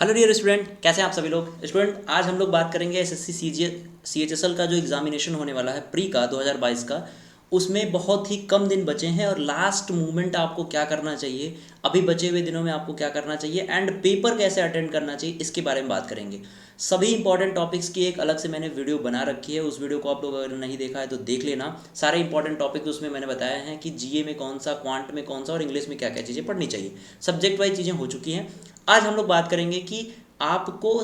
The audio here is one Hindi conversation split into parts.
हेलो डियर स्टूडेंट, कैसे हैं आप सभी लोग। स्टूडेंट, आज हम लोग बात करेंगे एसएससी सीएचएसएल का जो एग्जामिनेशन होने वाला है प्री का 2022 का। उसमें बहुत ही कम दिन बचे हैं और लास्ट मोमेंट आपको क्या करना चाहिए, अभी बचे हुए दिनों में आपको क्या करना चाहिए एंड पेपर कैसे अटेंड करना चाहिए, इसके बारे में बात करेंगे। सभी इंपॉर्टेंट टॉपिक्स की एक अलग से मैंने वीडियो बना रखी है, उस वीडियो को आप लोग अगर नहीं देखा है तो देख लेना। सारे इंपॉर्टेंट टॉपिक्स उसमें मैंने बताया है कि जीए में कौन सा, क्वांट में कौन सा और इंग्लिश में क्या क्या चीज़ें पढ़नी चाहिए। सब्जेक्ट वाइज चीज़ें हो चुकी हैं। आज हम लोग बात करेंगे कि आपको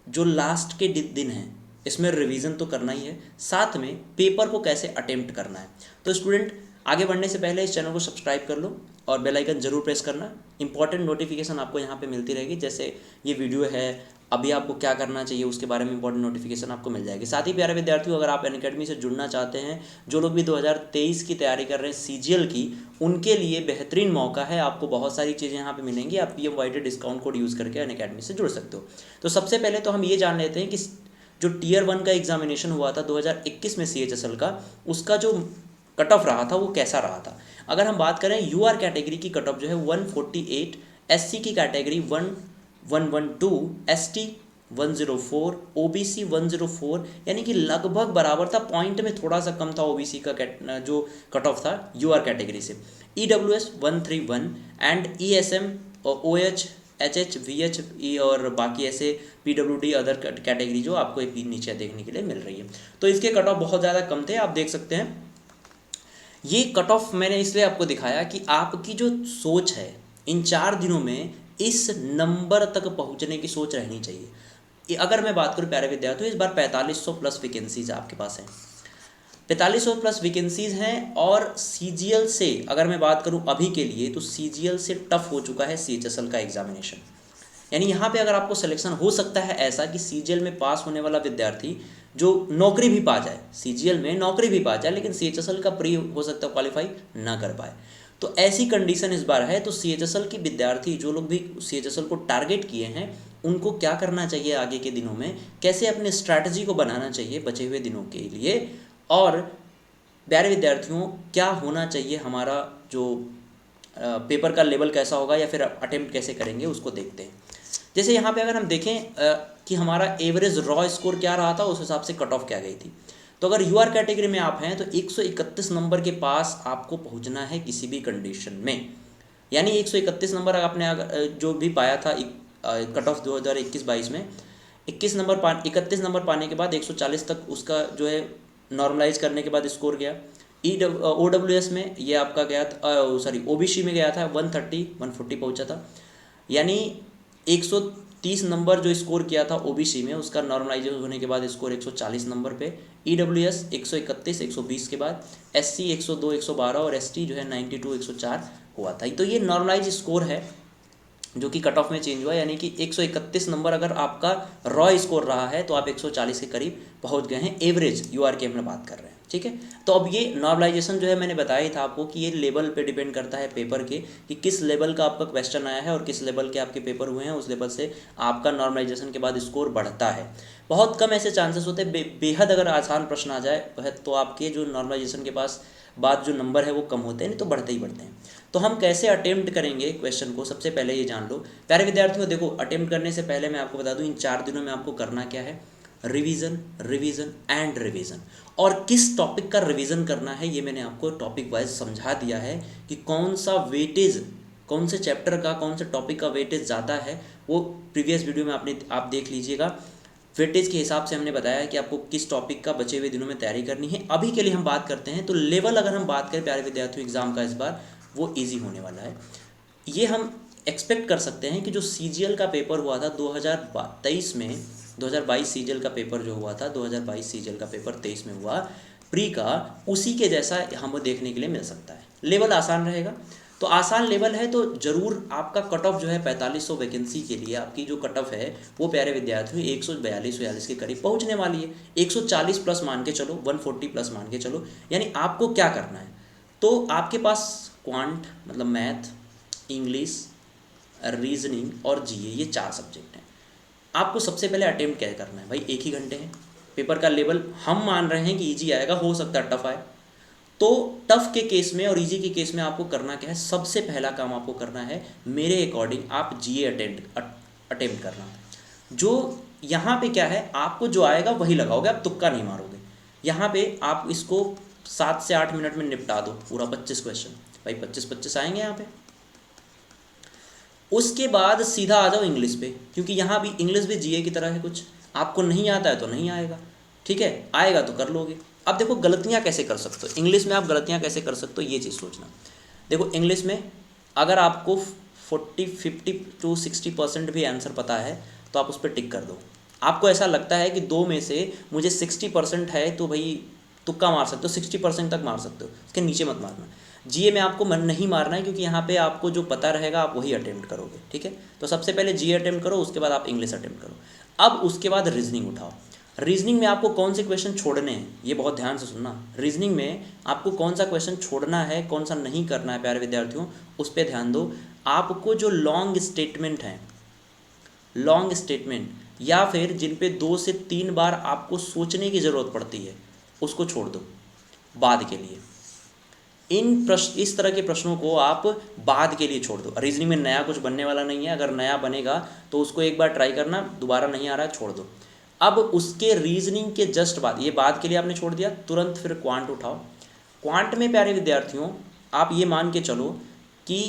जो लास्ट के दिन हैं इसमें रिवीजन तो करना ही है, साथ में पेपर को कैसे अटेम्प्ट करना है। तो स्टूडेंट, आगे बढ़ने से पहले इस चैनल को सब्सक्राइब कर लो और बेल आइकन जरूर प्रेस करना। इंपॉर्टेंट नोटिफिकेशन आपको यहाँ पे मिलती रहेगी, जैसे ये वीडियो है, अभी आपको क्या करना चाहिए उसके बारे में इंपॉर्टेंट नोटिफिकेशन आपको मिल जाएगी। साथ ही प्यारे विद्यार्थियों, अगर आप अनअकैडमी से जुड़ना चाहते हैं, जो लोग भी 2023 की तैयारी कर रहे हैं सीजीएल की, उनके लिए बेहतरीन मौका है। आपको बहुत सारी चीज़ें यहाँ पे मिलेंगी। आप PMYD डिस्काउंट कोड यूज़ करके अनअकैडमी से जुड़ सकते हो। तो सबसे पहले तो हम ये जान लेते हैं कि जो टीयर 1 का एग्जामिनेशन हुआ था 2021 में CHSL का, उसका जो कट ऑफ रहा था वो कैसा रहा था। अगर हम बात करें UR कैटेगरी की कट ऑफ जो है 148, SC की कैटेगरी 112, ST 104, OBC 104, यानी कि लगभग बराबर था। पॉइंट में थोड़ा सा कम था OBC का जो कट ऑफ था UR कैटेगरी से। EWS 131 एंड ESM और OH HH VH और बाकी ऐसे PWD अदर कैटेगरी जो आपको एक नीचे देखने के लिए मिल रही है। तो इसके कट ऑफ बहुत ज़्यादा कम थे, आप देख सकते हैं। ये कट ऑफ मैंने इसलिए आपको दिखाया कि आपकी जो सोच है इन 4 दिनों में इस नंबर तक पहुंचने की सोच रहनी चाहिए। अगर मैं बात करूं प्यारे विद्यार्थियों, इस बार 4500 प्लस वैकेंसीज आपके पास हैं, 4500 प्लस वैकेंसीज हैं। और सीजीएल से अगर मैं बात करूं अभी के लिए, तो सीजीएल से टफ हो चुका है सीएचएसएल का एग्जामिनेशन। यानी यहाँ पे अगर आपको सिलेक्शन हो सकता है ऐसा कि सीजीएल में पास होने वाला विद्यार्थी जो नौकरी भी पा जाए, सीजीएल में नौकरी भी पा जाए, लेकिन सीएचएसएल का प्री हो सकता है क्वालिफाई ना कर पाए। तो ऐसी कंडीशन इस बार है। तो सीएचएसएल के विद्यार्थी जो लोग भी सीएचएसएल को टारगेट किए हैं, उनको क्या करना चाहिए आगे के दिनों में, कैसे अपने स्ट्रैटेजी को बनाना चाहिए बचे हुए दिनों के लिए, और प्यारे विद्यार्थियों क्या होना चाहिए हमारा जो पेपर का लेवल कैसा होगा या फिर अटेम्प्ट कैसे करेंगे, उसको देखते हैं। जैसे यहाँ पे अगर हम देखें कि हमारा एवरेज रॉ स्कोर क्या रहा था, उस हिसाब से कट ऑफ क्या गई थी। तो अगर यूआर कैटेगरी में आप हैं तो 131 नंबर के पास आपको पहुँचना है किसी भी कंडीशन में। यानी 131 नंबर आपने जो भी पाया था कट ऑफ 2021-22 में, 31 नंबर पाने के बाद 140 तक उसका जो है नॉर्मलाइज करने के बाद स्कोर गया। OWS में ये आपका गया था, सॉरी OBC में गया था 140 पहुंचा था। यानी 130 नंबर जो स्कोर किया था OBC में, उसका नॉर्मलाइजेशन होने के बाद स्कोर 140 नंबर पे। EWS 131 120 के बाद, SC 102 112 और ST जो है 92 104 हुआ था। तो ये नॉर्मलाइज स्कोर है जो कि कट ऑफ में चेंज हुआ। यानी कि 131 नंबर अगर आपका रॉ स्कोर रहा है तो आप 140 के करीब पहुंच गए हैं, एवरेज यूआर की हम बात कर रहे हैं, ठीक है। तो अब ये नॉर्मलाइजेशन जो है मैंने बताया था आपको कि ये लेवल पे डिपेंड करता है पेपर के, कि किस लेवल का आपका क्वेश्चन आया है और किस लेवल के आपके पेपर हुए हैं, उस लेवल से आपका नॉर्मलाइजेशन के बाद स्कोर बढ़ता है। बहुत कम ऐसे चांसेस होते हैं, बेहद अगर आसान प्रश्न आ जाए तो आपके जो नॉर्मलाइजेशन के पास बाद जो नंबर है वो कम होते हैं, नहीं तो बढ़ते ही बढ़ते हैं। तो हम कैसे अटेम्प्ट करेंगे क्वेश्चन को, सबसे पहले ये जान लो प्यारे विद्यार्थियों। देखो, अटेम्प्ट करने से पहले मैं आपको बता दूं इन 4 दिनों में आपको करना क्या है, रिवीजन रिवीजन एंड रिवीजन। और किस टॉपिक का रिवीजन करना है ये मैंने आपको टॉपिक वाइज समझा दिया है कि कौन सा वेटेज, कौन से चैप्टर का, कौन से टॉपिक का वेटेज ज़्यादा है, वो प्रीवियस वीडियो में आप देख लीजिएगा। वेटेज के हिसाब से हमने बताया कि आपको किस टॉपिक का बचे हुए दिनों में तैयारी करनी है। अभी के लिए हम बात करते हैं तो लेवल अगर हम बात करें प्यारे विद्यार्थियों, एग्जाम का इस बार वो ईजी होने वाला है। ये हम एक्सपेक्ट कर सकते हैं कि जो सीजीएल का पेपर हुआ था 2023 में, 2022 सीजीएल का पेपर जो हुआ था 2022 सीजीएल का पेपर 23 में हुआ प्री का, उसी के जैसा हमें देखने के लिए मिल सकता है। लेवल आसान रहेगा। तो आसान लेवल है तो ज़रूर आपका कट ऑफ जो है 4500 वैकेंसी के लिए आपकी जो कट ऑफ है वो प्यारे विद्यार्थियों 142-42 के करीब पहुंचने वाली है। 140 प्लस मान के चलो, 140 प्लस मान के चलो। यानी आपको क्या करना है, तो आपके पास क्वांट मतलब मैथ, इंग्लिश, रीजनिंग और जीए, ये 4 सब्जेक्ट हैं। आपको सबसे पहले अटेम्प्ट क्या करना है भाई, 1 ही घंटे हैं। पेपर का लेवल हम मान रहे हैं कि ईजी आएगा, हो सकता है टफ आए। तो टफ के केस में और इजी के केस में आपको करना क्या है, सबसे पहला काम आपको करना है मेरे अकॉर्डिंग आप जीए अटेम्प्ट करना। जो यहाँ पे क्या है, आपको जो आएगा वही लगाओगे, आप तुक्का नहीं मारोगे। यहाँ पे आप इसको 7 से 8 मिनट में निपटा दो पूरा 25 क्वेश्चन, भाई 25 आएंगे यहाँ पे। उसके बाद सीधा आ जाओ इंग्लिश पे, क्योंकि यहाँ भी इंग्लिश भी जीए की तरह है कुछ, आपको नहीं आता है तो नहीं आएगा, ठीक है, आएगा तो कर लोगे। अब देखो गलतियाँ कैसे कर सकते हो इंग्लिश में, आप गलतियाँ कैसे कर सकते हो ये चीज़ सोचना। देखो इंग्लिश में अगर आपको 50 to 60% भी आंसर पता है तो आप उस पर टिक कर दो। आपको ऐसा लगता है कि 2 में से मुझे 60% है तो भाई तुक्का मार सकते हो, 60% तक मार सकते हो, उसके नीचे मत मारना। जीए में आपको मन नहीं मारना है, क्योंकि यहाँ पे आपको जो पता रहेगा आप वही अटेम्प्ट करोगे, ठीक है। तो सबसे पहले जीए अटेम्प्ट करो, उसके बाद आप इंग्लिश अटेम्प्ट करो। अब उसके बाद रीजनिंग उठाओ। रीजनिंग में आपको कौन से क्वेश्चन छोड़ने हैं ये बहुत ध्यान से सुनना। रीजनिंग में आपको कौन सा क्वेश्चन छोड़ना है, कौन सा नहीं करना है प्यारे विद्यार्थियों, उस पर ध्यान दो। आपको जो लॉन्ग स्टेटमेंट हैं, लॉन्ग स्टेटमेंट या फिर जिन पे 2 से 3 बार आपको सोचने की ज़रूरत पड़ती है, उसको छोड़ दो बाद के लिए। इस तरह के प्रश्नों को आप बाद के लिए छोड़ दो। रीजनिंग में नया कुछ बनने वाला नहीं है, अगर नया बनेगा तो उसको एक बार ट्राई करना, दोबारा नहीं आ रहा है छोड़ दो। अब उसके रीजनिंग के जस्ट बाद, ये बाद के लिए आपने छोड़ दिया, तुरंत फिर क्वांट उठाओ। क्वांट में प्यारे विद्यार्थियों आप ये मान के चलो कि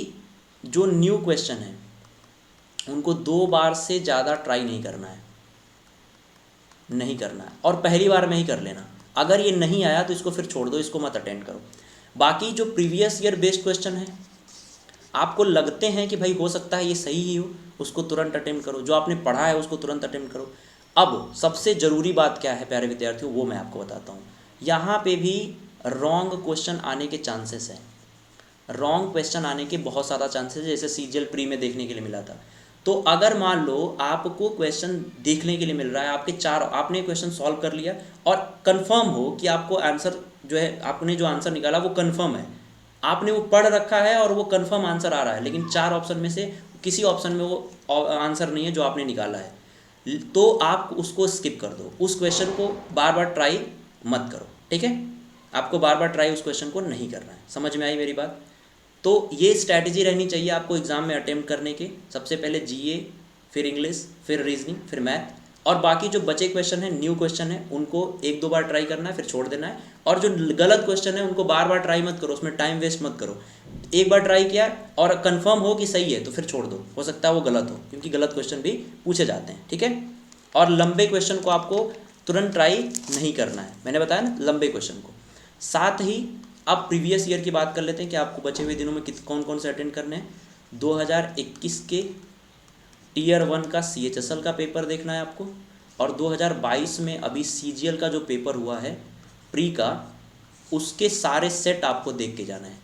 जो न्यू क्वेश्चन है उनको 2 बार से ज़्यादा ट्राई नहीं करना है, नहीं करना है, और पहली बार में ही कर लेना। अगर ये नहीं आया तो इसको फिर छोड़ दो, इसको मत अटेंड करो। बाकी जो प्रीवियस ईयर बेस्ड क्वेश्चन है, आपको लगते हैं कि भाई हो सकता है ये सही ही हो, उसको तुरंत अटेम्प्ट करो। जो आपने पढ़ा है उसको तुरंत अटेम्प्ट करो। अब सबसे ज़रूरी बात क्या है प्यारे विद्यार्थियों, वो मैं आपको बताता हूँ। यहाँ पे भी रॉन्ग क्वेश्चन आने के चांसेस हैं, रॉन्ग क्वेश्चन आने के बहुत ज़्यादा चांसेस, जैसे सीजीएल प्री में देखने के लिए मिला था। तो अगर मान लो आपको क्वेश्चन देखने के लिए मिल रहा है, आपने क्वेश्चन सॉल्व कर लिया और कंफर्म हो कि आपको आंसर जो है, आपने जो आंसर निकाला वो कंफर्म है, आपने वो पढ़ रखा है और वो कंफर्म आंसर आ रहा है, लेकिन 4 ऑप्शन में से किसी ऑप्शन में वो आंसर नहीं है जो आपने निकाला है, तो आप उसको स्किप कर दो। उस क्वेश्चन को बार बार ट्राई मत करो, ठीक है। आपको बार बार ट्राई उस क्वेश्चन को नहीं करना है। समझ में आई मेरी बात? तो ये स्ट्रैटेजी रहनी चाहिए आपको एग्ज़ाम में अटेम्प्ट करने के। सबसे पहले जीए, फिर इंग्लिश, फिर रीजनिंग, फिर मैथ, और बाकी जो बचे क्वेश्चन हैं, न्यू क्वेश्चन है, उनको 1-2 बार ट्राई करना है, फिर छोड़ देना है। और जो गलत क्वेश्चन है उनको बार बार ट्राई मत करो, उसमें टाइम वेस्ट मत करो। एक बार ट्राई किया और कंफर्म हो कि सही है तो फिर छोड़ दो, हो सकता है वो गलत हो, क्योंकि गलत क्वेश्चन भी पूछे जाते हैं, ठीक है। और लंबे क्वेश्चन को आपको तुरंत ट्राई नहीं करना है, मैंने बताया ना, लंबे क्वेश्चन को। साथ ही अब प्रीवियस ईयर की बात कर लेते हैं कि आपको बचे हुए दिनों में कौन कौन से अटेंड करने हैं। 2021 के Tier 1 का CHSL का पेपर देखना है आपको, और 2022 में अभी CGL का जो पेपर हुआ है प्री का, उसके सारे सेट आपको देख के जाना है।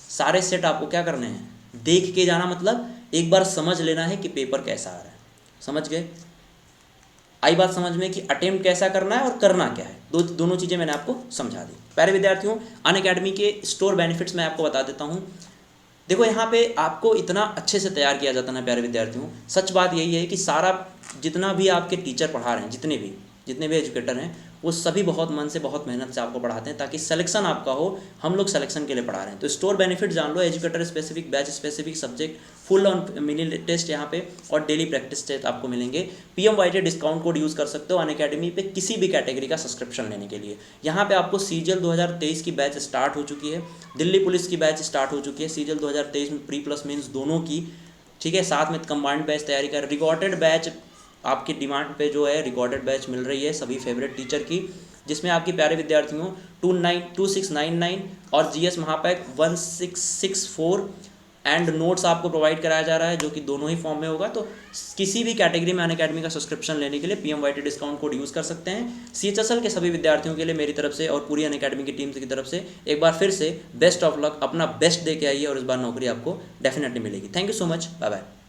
सारे सेट आपको क्या करने हैं, देख के जाना, मतलब एक बार समझ लेना है कि पेपर कैसा आ रहा है। समझ गए? आई बात समझ में कि अटेम्प्ट कैसा करना है और करना क्या है, दोनों चीज़ें मैंने आपको समझा दी। प्यारे विद्यार्थियों, अनअकैडमी के स्टोर बेनिफिट्स मैं आपको बता देता हूँ। देखो यहाँ पे आपको इतना अच्छे से तैयार किया जाता है ना प्यारे विद्यार्थियों, सच बात यही है कि सारा जितना भी आपके टीचर पढ़ा रहे हैं, जितने भी एजुकेटर हैं, वो सभी बहुत मन से, बहुत मेहनत से आपको पढ़ाते हैं ताकि सिलेक्शन आपका हो। हम लोग सिलेक्शन के लिए पढ़ा रहे हैं। तो स्टोर बेनिफिट जान लो, educator specific, batch specific subject, full on mini test यहाँ पे, और डेली प्रैक्टिस टेस्ट आपको मिलेंगे। PMYT डिस्काउंट कोड यूज़ कर सकते हो अनअकैडमी पे किसी भी कैटेगरी का सब्सक्रिप्शन लेने के लिए। यहाँ पे आपको CGL 2023 की बैच स्टार्ट हो चुकी है, दिल्ली पुलिस की बैच स्टार्ट हो चुकी है, CGL 2023 में प्री प्लस मेंस दोनों की, ठीक है। साथ में कंबाइंड बैच तैयारी कर, रिकॉर्डेड बैच आपकी डिमांड पे जो है रिकॉर्डेड बैच मिल रही है सभी फेवरेट टीचर की, जिसमें आपकी प्यारे विद्यार्थियों 2699 और GS महापैक 1664 एंड नोट्स आपको प्रोवाइड कराया जा रहा है, जो कि दोनों ही फॉर्म में होगा। तो किसी भी कैटेगरी में अनअकैडमी का सब्सक्रिप्शन लेने के लिए PMYT डिस्काउंट कोड यूज़ कर सकते हैं। CHSL के सभी विद्यार्थियों के लिए मेरी तरफ से और पूरी अनअकैडमी की टीम की तरफ से एक बार फिर से बेस्ट ऑफ लक, अपना बेस्ट दे के आइए और इस बार नौकरी आपको डेफिनेटली मिलेगी। Thank you so much, bye bye.